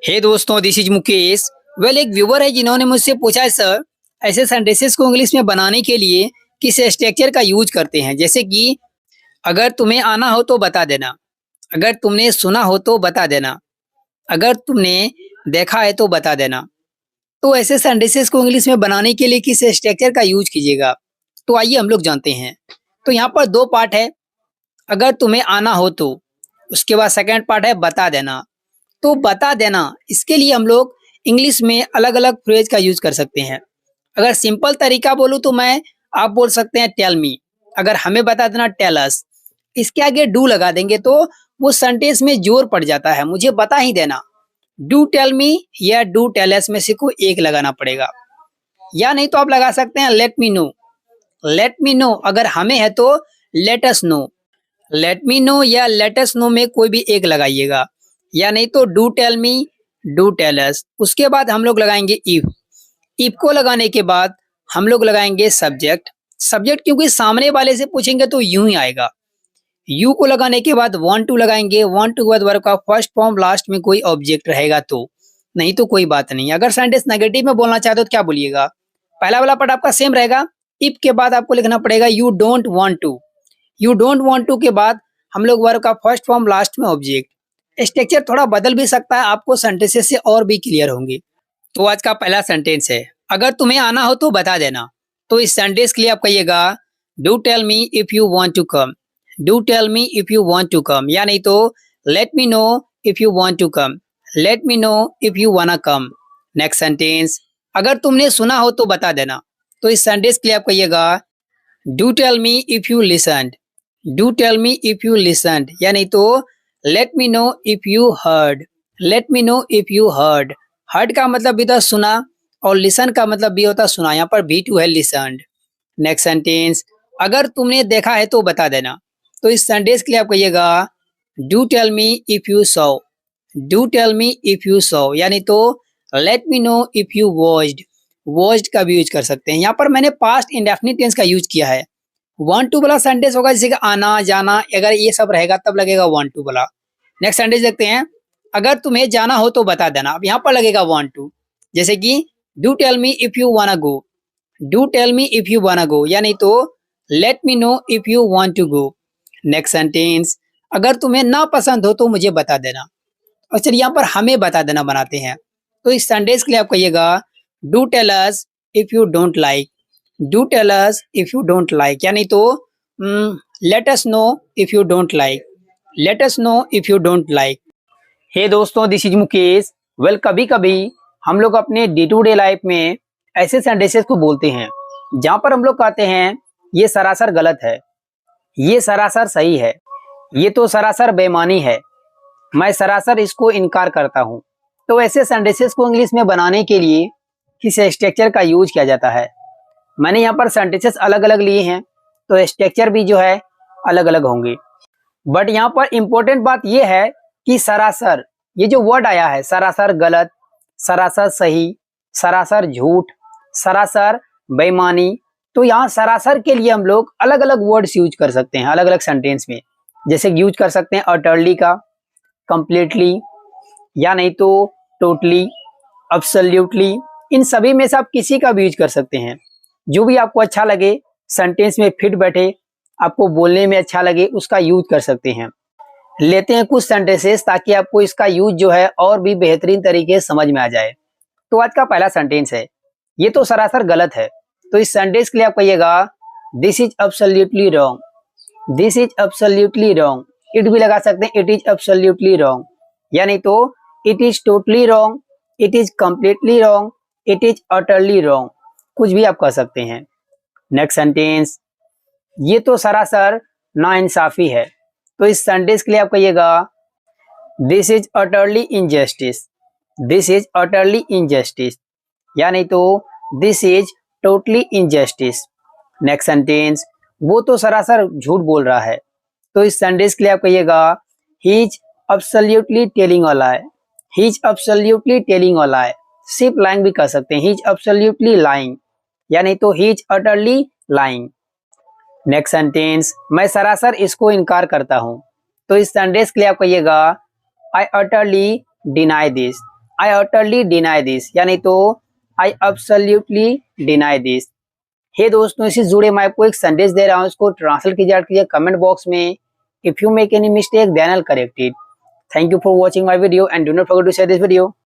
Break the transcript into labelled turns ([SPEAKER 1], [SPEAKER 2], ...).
[SPEAKER 1] हे दोस्तों, this is Mukesh. एक viewer है जिन्होंने मुझसे पूछा है, सर ऐसे सेंटेंसेस को इंग्लिश में बनाने के लिए किस स्ट्रक्चर का यूज करते हैं। जैसे कि अगर तुम्हें आना हो तो बता देना, अगर तुमने सुना हो तो बता देना, अगर तुमने देखा है तो बता देना। तो ऐसे सेंटेंसेस को इंग्लिश में बनाने के लिए किस स्ट्रक्चर का यूज कीजिएगा, तो आइए हम लोग जानते हैं। तो यहाँ पर दो पार्ट है, अगर तुम्हें आना हो तो, उसके बाद सेकंड पार्ट है बता देना। तो बता देना, इसके लिए हम लोग इंग्लिश में अलग अलग फ्रेज का यूज कर सकते हैं। अगर सिंपल तरीका बोलूँ तो आप बोल सकते हैं टेल मी, अगर हमें बता देना टेल अस। इसके आगे डू लगा देंगे तो वो सेंटेंस में जोर पड़ जाता है, मुझे बता ही देना। डू टेल मी या डू टेल अस में से कोई एक लगाना पड़ेगा, या नहीं तो आप लगा सकते हैं let me know. Let me know अगर हमें है तो let us know. Let me know या लेट अस नो में कोई भी एक लगाइएगा, या नहीं तो do tell me, do tell us. उसके बाद हम लोग लगाएंगे इफ। इफ को लगाने के बाद हम लोग लगाएंगे सब्जेक्ट। सब्जेक्ट क्योंकि सामने वाले से पूछेंगे तो यूं ही आएगा। यू को लगाने के बाद वांट टू लगाएंगे। वांट टू के बाद वर्ब का फर्स्ट फॉर्म लास्ट में कोई ऑब्जेक्ट रहेगा तो, नहीं तो कोई बात नहीं। अगर सेंटेंस नेगेटिव में बोलना चाहते हो तो क्या बोलिएगा, पहला वाला पार्ट आपका सेम रहेगा। इफ के बाद आपको लिखना पड़ेगा you don't want to. You don't want to के बाद हम लोग वर्ब का फर्स्ट फॉर्म लास्ट में ऑब्जेक्ट। स्ट्रक्चर थोड़ा बदल भी सकता है, आपको सेंटेंसेस से और भी क्लियर होंगे। तो आज का पहला सेंटेंस है, अगर तुम्हें आना हो तो बता देना। तो इस सेंटेंस के लिए आप कहिएगा do tell me if you want to come. Do tell me if you want to come, या नहीं तो let me know if you want to come. Let me know if you wanna come. Next sentence, अगर तुमने सुना हो तो बता देना। तो इस सेंटेंस के लिए आप कहिएगा do tell me if you listened. Do tell me if you listened, या नहीं तो let me know if you heard. Let me know if you heard. Heard का मतलब भी होता है सुना, और लिसन का मतलब भी होता है सुना, यहाँ पर भी टू है लिसन्ड। नेक्स्ट सेंटेंस, अगर तुमने देखा है तो बता देना। तो इस सेंटेंस के लिए आप कहिएगा do tell me if you saw. Do tell me if you saw, यानी तो let me know if you watched. Watched का भी यूज कर सकते हैं। यहाँ पर मैंने पास्ट इंडेफिनिट टेंस का यूज किया है। वांट टू वाला सेंटेंस होगा जैसे कि आना जाना, अगर ये सब रहेगा तब लगेगा वांट टू वाला। नेक्स्ट सेंटेंस देखते हैं, अगर तुम्हें जाना हो तो बता देना। अब यहाँ पर लगेगा वांट टू, जैसे कि do tell me if you wanna go. Do tell me if you wanna go, या नहीं तो let me know if you want to go. Next sentence, अगर तुम्हें ना पसंद हो तो मुझे बता देना। और चलिए यहाँ पर हमें बता देना बनाते हैं। तो इस सेंटेंस के लिए आप कहिएगा do tell us if you don't like. Do tell us if you don't like, यानी तो let us know if you don't like. Let us know if you don't like. Hey दोस्तों, दिस इज मुकेश। कभी कभी हम लोग अपने day to day life में ऐसे सेंटेंसेस को बोलते हैं जहां पर हम लोग कहते हैं ये सरासर गलत है, ये सरासर सही है, ये तो सरासर बेईमानी है, मैं सरासर इसको इनकार करता हूं। तो ऐसे सेंटेंसेस को इंग्लिश में बनाने के लिए किस स्ट्रक्चर का यूज किया जाता है। मैंने यहाँ पर सेंटेंसेस अलग अलग लिए हैं, तो स्ट्रक्चर भी जो है अलग अलग होंगे। बट यहाँ पर इंपॉर्टेंट बात यह है कि सरासर, ये जो वर्ड आया है, सरासर गलत, सरासर सही, सरासर झूठ, सरासर बेईमानी, तो यहाँ सरासर के लिए हम लोग अलग अलग वर्ड्स यूज कर सकते हैं अलग अलग सेंटेंस में। जैसे यूज कर सकते हैं अटरली का, कंप्लीटली, या नहीं तो टोटली, अब्सोल्युटली। इन सभी में से आप किसी का भी यूज कर सकते हैं, जो भी आपको अच्छा लगे, सेंटेंस में फिट बैठे, आपको बोलने में अच्छा लगे, उसका यूज कर सकते हैं। लेते हैं कुछ सेंटेंसेस ताकि आपको इसका यूज जो है और भी बेहतरीन तरीके से समझ में आ जाए। तो आज का पहला सेंटेंस है, ये तो सरासर गलत है। तो इस सेंटेंस के लिए आप कहिएगा this is absolutely wrong. This is absolutely wrong. It भी लगा सकते हैं इट इज एब्सोल्युटली रॉन्ग, या नहीं तो it is totally wrong, it is completely wrong, it is utterly wrong, कुछ भी आप कह सकते हैं। नेक्स्ट सेंटेंस, ये तो सरासर नाइंसाफी है। तो इस सेंटेंस के लिए आप कहिएगा this is utterly injustice. This is utterly injustice, या नहीं तो this is totally injustice. Next sentence, वो तो सरासर झूठ बोल रहा है। तो इस सेंटेंस के लिए आप कहिएगा he is absolutely telling a lie. He is absolutely telling a lie, सिर्फ लाइंग भी कह सकते हैं, ही इज एब्सोल्युटली लाइंग, या नहीं तो he is utterly lying. Next sentence, मैं सरासर इसको इनकार करता हूं। तो इस सेंटेंस के लिए आप कहिएगा I utterly deny this. I utterly deny this, यानी तो I absolutely deny this. Hey दोस्तों, इससे जुड़े मैं आपको एक संदेश दे रहा हूँ, इसको ट्रांसलेट कीजिए कमेंट बॉक्स में। If you make any mistake then I will correct it. Thank you for watching my video and do not forget to share this video.